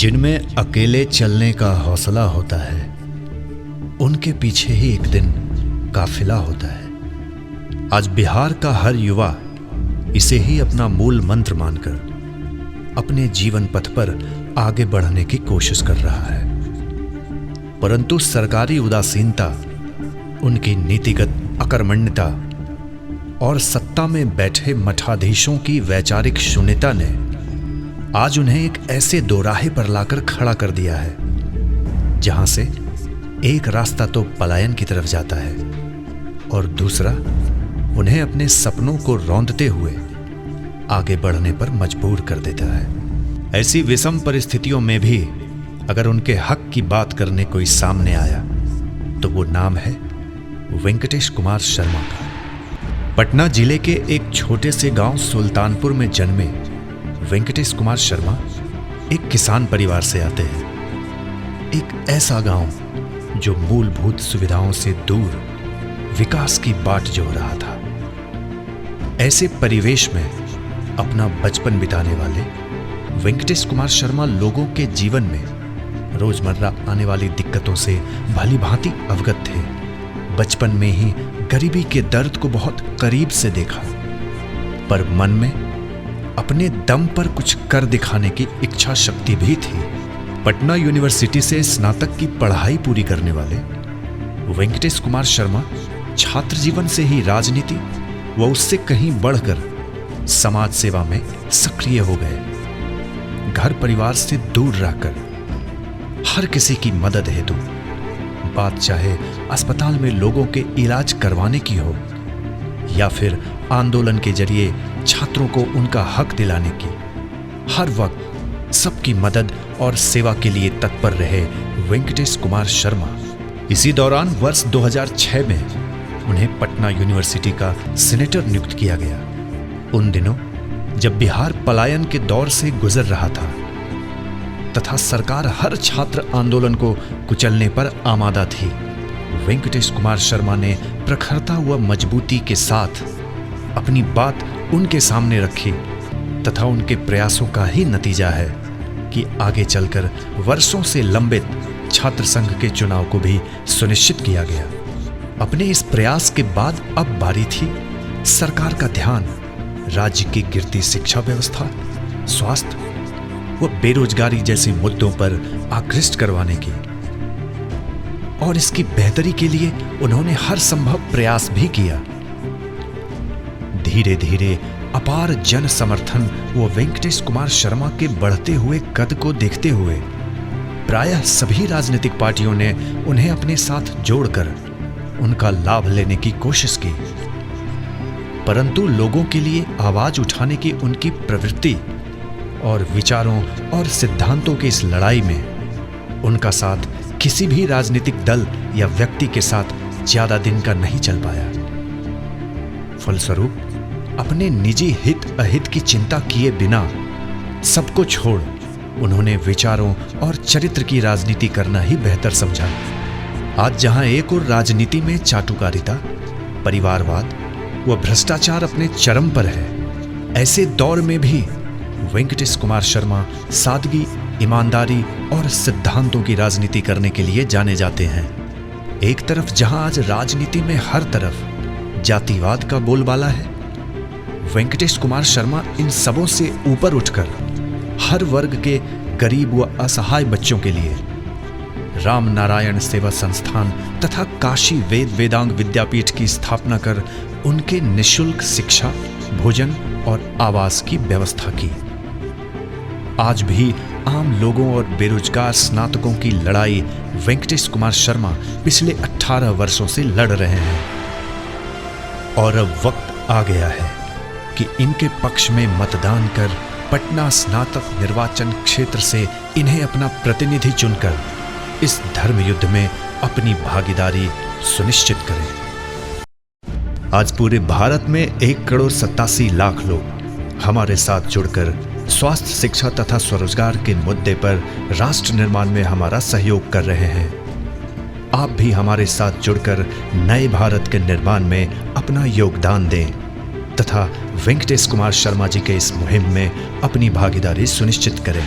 जिनमें अकेले चलने का हौसला होता है, उनके पीछे ही एक दिन काफिला होता है। आज बिहार का हर युवा इसे ही अपना मूल मंत्र मानकर अपने जीवन पथ पर आगे बढ़ने की कोशिश कर रहा है, परंतु सरकारी उदासीनता, उनकी नीतिगत अकर्मण्यता और सत्ता में बैठे मठाधीशों की वैचारिक शून्यता ने आज उन्हें एक ऐसे दोराहे पर लाकर खड़ा कर दिया है जहां से एक रास्ता तो पलायन की तरफ जाता है और दूसरा उन्हें अपने सपनों को रौंदते हुए आगे बढ़ने पर मजबूर कर देता है। ऐसी विषम परिस्थितियों में भी अगर उनके हक की बात करने कोई सामने आया तो वो नाम है वेंकटेश कुमार शर्मा का। पटना जिले के एक छोटे से गांव सुल्तानपुर में जन्मे वेंकटेश कुमार शर्मा एक किसान परिवार से आते हैं। एक ऐसा गांव जो मूलभूत सुविधाओं से दूर विकास की बाट जोह रहा था। ऐसे परिवेश में अपना बचपन बिताने वाले वेंकटेश कुमार शर्मा लोगों के जीवन में रोजमर्रा आने वाली दिक्कतों से भली भांति अवगत थे। बचपन में ही गरीबी के दर्द को बहुत करीब से देखा, पर मन में अपने दम पर कुछ कर दिखाने की इच्छा शक्ति भी थी। पटना यूनिवर्सिटी से स्नातक की पढ़ाई पूरी करने वाले वेंकटेश कुमार शर्मा छात्र जीवन से ही राजनीति व उससे कहीं बढ़कर समाज सेवा में सक्रिय हो गए। घर परिवार से दूर रहकर हर किसी की मदद हेतु, बात चाहे अस्पताल में लोगों के इलाज करवाने की हो या फिर आंदोलन के जरिए छात्रों को उनका हक दिलाने की, हर वक्त सबकी मदद और सेवा के लिए तत्पर रहे वेंकटेश कुमार शर्मा। इसी दौरान वर्ष 2006 में उन्हें पटना यूनिवर्सिटी का सीनेटर नियुक्त किया गया। उन दिनों जब बिहार पलायन के दौर से गुजर रहा था तथा सरकार हर छात्र आंदोलन को कुचलने पर आमादा थी, वेंकटेश कुमार शर्मा ने प्रखरता व मजबूती के साथ अपनी बात उनके सामने रखी तथा उनके प्रयासों का ही नतीजा है कि आगे चलकर वर्षों से लंबित छात्र संघ के चुनाव को भी सुनिश्चित किया गया। अपने इस प्रयास के बाद अब बारी थी सरकार का ध्यान राज्य की गिरती शिक्षा व्यवस्था, स्वास्थ्य व बेरोजगारी जैसे मुद्दों पर आकृष्ट करवाने की, और इसकी बेहतरी के लिए उन्होंने हर संभव प्रयास भी किया। धीरे धीरे अपार जन समर्थन व वेंकटेश कुमार शर्मा के बढ़ते हुए कद को देखते हुए प्रायः सभी राजनीतिक पार्टियों ने उन्हें अपने साथ जोड़कर उनका लाभ लेने की कोशिश की, परंतु लोगों के लिए आवाज उठाने की उनकी प्रवृत्ति और विचारों और सिद्धांतों की इस लड़ाई में उनका साथ किसी भी राजनीतिक दल या व्यक्ति के साथ ज्यादा दिन का नहीं चल पाया। फलस्वरूप अपने निजी हित अहित की चिंता किए बिना सबको छोड़ उन्होंने विचारों और चरित्र की राजनीति करना ही बेहतर समझा। आज जहां एक और राजनीति में चाटुकारिता, परिवारवाद व भ्रष्टाचार अपने चरम पर है, ऐसे दौर में भी वेंकटेश कुमार शर्मा सादगी, ईमानदारी और सिद्धांतों की राजनीति करने के लिए जाने जाते हैं। एक तरफ जहां आज राजनीति में हर तरफ जातिवाद का बोलबाला है, वेंकटेश कुमार शर्मा इन सबों से ऊपर उठकर हर वर्ग के गरीब व असहाय बच्चों के लिए राम नारायण सेवा संस्थान तथा काशी वेद वेदांग विद्यापीठ की स्थापना कर उनके निःशुल्क शिक्षा, भोजन और आवास की व्यवस्था की। आज भी आम लोगों और बेरोजगार स्नातकों की लड़ाई वेंकटेश कुमार शर्मा पिछले 18 वर्षों से लड़ रहे हैं, और अब वक्त आ गया है कि इनके पक्ष में मतदान कर पटना स्नातक निर्वाचन क्षेत्र से इन्हें अपना प्रतिनिधि चुनकर इस धर्म युद्ध में अपनी भागीदारी सुनिश्चित करें। आज पूरे भारत में 1,87,00,000 लोग हमारे साथ जुड़कर स्वास्थ्य, शिक्षा तथा स्वरोजगार के मुद्दे पर राष्ट्र निर्माण में हमारा सहयोग कर रहे हैं। आप भी हमारे साथ जुड़कर नए भारत के निर्माण में अपना योगदान दें तथा वेंकटेश कुमार शर्मा जी के इस मुहिम में अपनी भागीदारी सुनिश्चित करें।